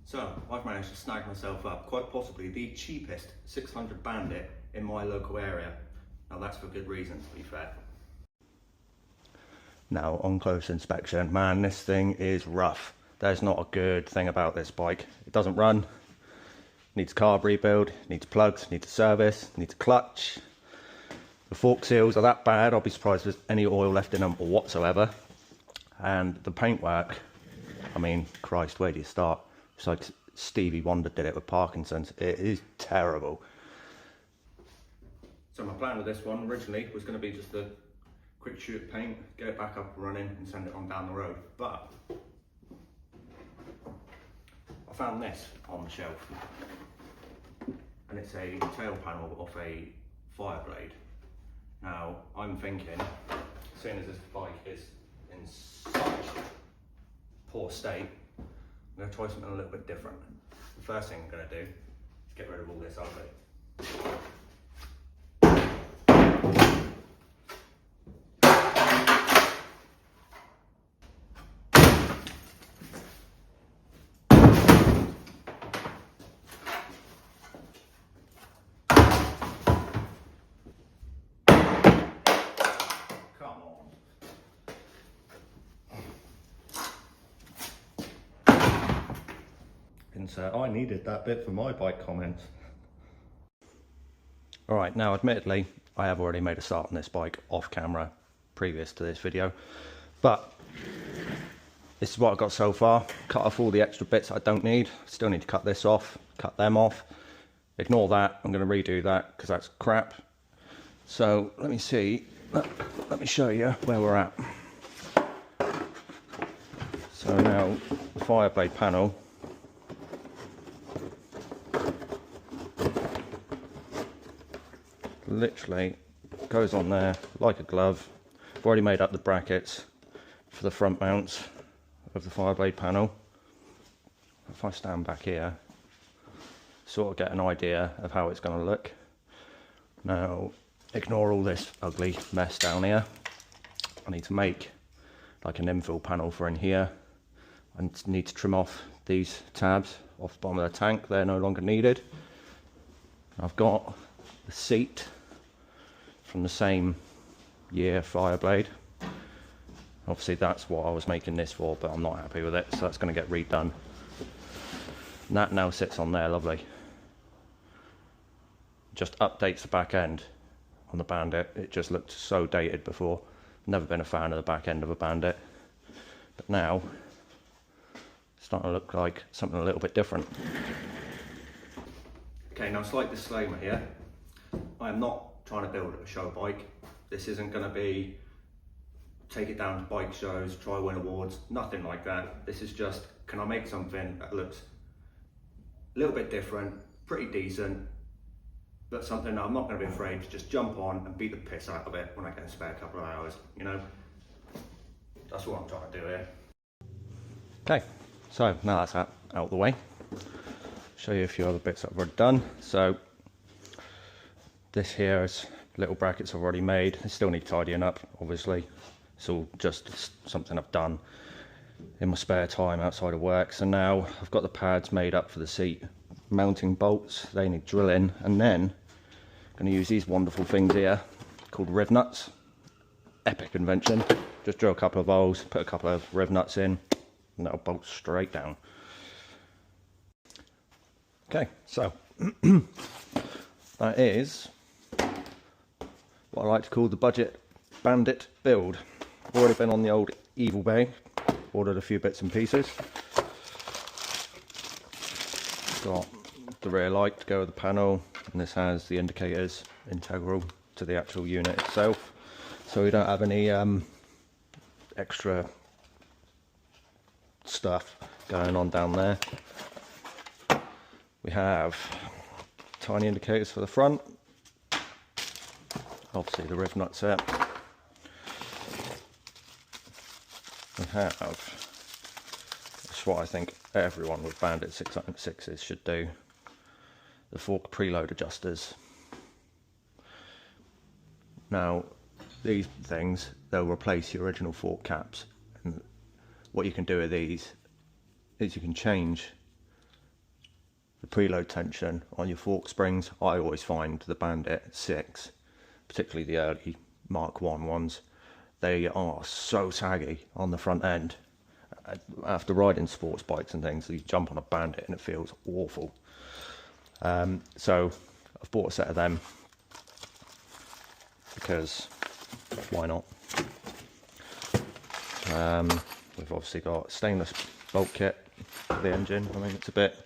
So I've managed to snag myself up quite possibly the cheapest 600 Bandit in my local area. Now that's for good reason, to be fair. Now on close inspection, man, this thing is rough. There's not a good thing about this bike. It doesn't run, needs a carb rebuild, needs plugs, needs a service, needs a clutch. The fork seals are that bad, I'll be surprised if there's any oil left in them whatsoever. And the paintwork, I mean, Christ, where do you start? It's like Stevie Wonder did it with Parkinson's. It is terrible. So my plan with this one originally was going to be just a quick shoot of paint, get it back up and running and send it on down the road. But I found this on the shelf. And it's a tail panel off a Fireblade. Now I'm thinking, seeing as this bike is in such poor state, I'm going to try something a little bit different. The first thing I'm going to do is get rid of all this ugly. Come on. Insert, I needed that bit for my bike comments. Alright, now admittedly, I have already made a start on this bike off camera previous to this video, but this is what I've got so far. Cut off all the extra bits I don't need. Still need to cut this off, cut them off. Ignore that, I'm going to redo that because that's crap. So let me see, let me show you where we're at. So now, the Fireblade panel. Literally goes on there like a glove. I've already made up the brackets for the front mounts of the Fireblade panel. If I stand back here, sort of get an idea of how it's going to look. Now ignore all this ugly mess down here. I need to make like an infill panel for in here. I need to trim off these tabs off the bottom of the tank, they're no longer needed. I've got the seat from the same year Fireblade. Obviously that's what I was making this for, but I'm not happy with it, so that's going to get redone. And that now sits on there, lovely. Just updates the back end on the Bandit. It just looked so dated before. Never been a fan of the back end of a Bandit, but now it's starting to look like something a little bit different. Okay, now slight disclaimer here. I am not trying to build a show bike. This isn't going to be take it down to bike shows, try win awards, nothing like that. This is just, can I make something that looks a little bit different, pretty decent, but something that I'm not going to be afraid to just jump on and beat the piss out of it when I get a spare couple of hours, you know? That's what I'm trying to do here. Okay, so now that's out of the way. Show you a few other bits that I've already done. So this here is little brackets I've already made. They still need tidying up, obviously. It's all just something I've done in my spare time outside of work. So now I've got the pads made up for the seat. Mounting bolts, they need drilling, and then I'm going to use these wonderful things here called riv nuts. Epic invention. Just drill a couple of holes, put a couple of riv nuts in, and that'll bolt straight down. Okay, so that is what I like to call the budget Bandit build. I've already been on the old Evil Bay, ordered a few bits and pieces. Got the rear light to go with the panel, and this has the indicators integral to the actual unit itself, so we don't have any extra stuff going on down there. We have tiny indicators for the front, obviously the riv nut set. We have, that's what I think everyone with Bandit 606s should do, the fork preload adjusters. Now these things, they'll replace your original fork caps, and what you can do with these is you can change the preload tension on your fork springs, I always find the Bandit 6, particularly the early Mark 1 ones, they are so saggy on the front end. After riding sports bikes and things, you jump on a Bandit and it feels awful. So I've bought a set of them because why not? We've obviously got stainless bolt kit for the engine. I think it's a bit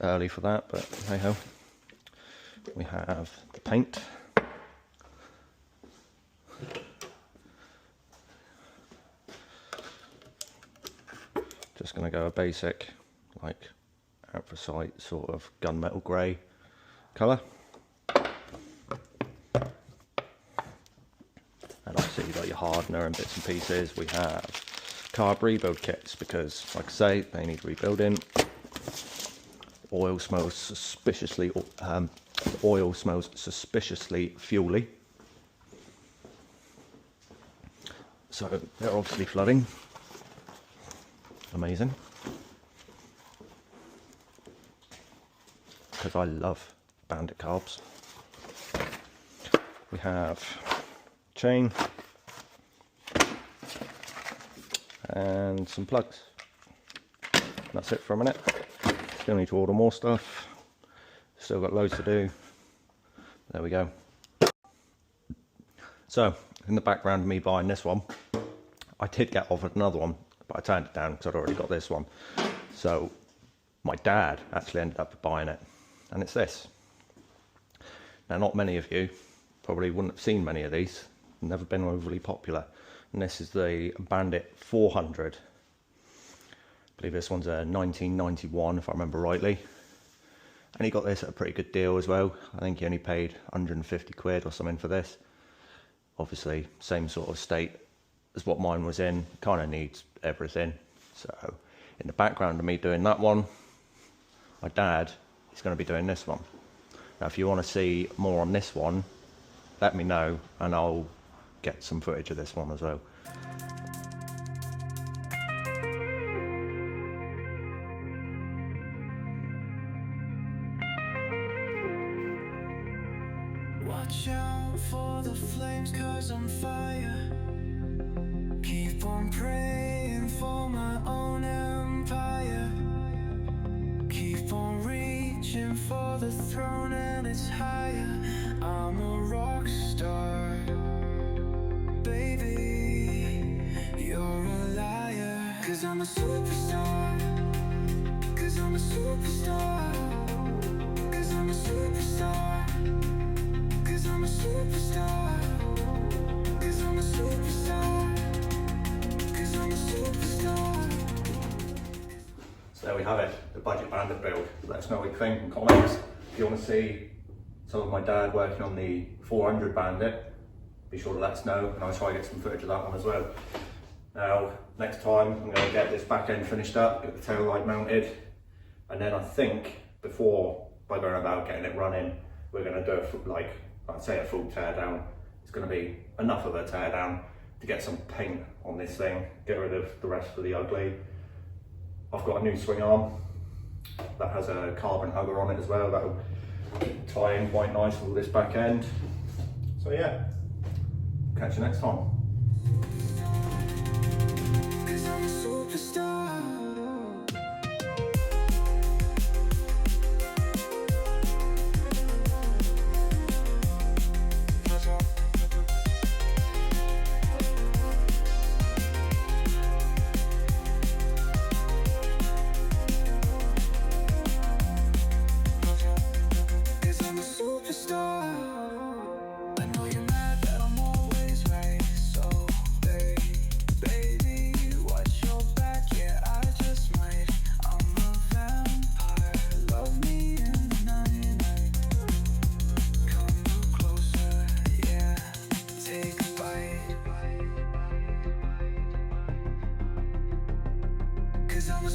early for that, but hey ho. We have the paint. Just going to go a basic, like, anthracite sort of gunmetal grey colour. And obviously you've got your hardener and bits and pieces. We have carb rebuild kits because, like I say, they need rebuilding. Oil smells suspiciously fuely. So they're obviously flooding. Amazing. Because I love Bandit carbs. We have chain and some plugs. That's it for a minute. Still need to order more stuff. Still got loads to do. There we go. So, in the background of me buying this one, I did get offered another one, but I turned it down because I'd already got this one. So, my dad actually ended up buying it, and it's this. Now, not many of you probably wouldn't have seen many of these, never been overly popular. And this is the Bandit 400. I believe this one's a 1991, if I remember rightly. And he got this at a pretty good deal as well. I think he only paid 150 quid or something for this. Obviously, same sort of state as what mine was in. Kind of needs everything. So, in the background of me doing that one, my dad is going to be doing this one. Now, if you want to see more on this one, let me know and I'll get some footage of this one as well. Watch out for the flames, 'cause I'm fire. Keep on praying for my own empire. Keep on reaching for the throne and it's higher. I'm a rock star, baby. You're a liar. 'Cause I'm a superstar. 'Cause I'm a superstar. 'Cause I'm a superstar. 'Cause I'm a superstar. 'Cause I'm a superstar. 'Cause I'm a superstar. So there we have it, the Budget Bandit build. Let us know what you think in comments. If you want to see some of my dad working on the 400 Bandit, be sure to let us know and I'll try to get some footage of that one as well. Now, next time I'm going to get this back end finished up, get the tail light mounted, and then I think before, by going about getting it running, we're going to do I'd say a full tear down. It's going to be enough of a tear down to get some paint on this thing, get rid of the rest of the ugly. I've got a new swing arm that has a carbon hugger on it as well. That'll tie in quite nice with this back end. So yeah, catch you next time. 'Cause I'm a superstar. I know you're mad that I'm always right, so baby, watch your back, yeah, I just might. I'm a vampire, love me in the night. Come no closer, yeah, take a bite. 'Cause I'm a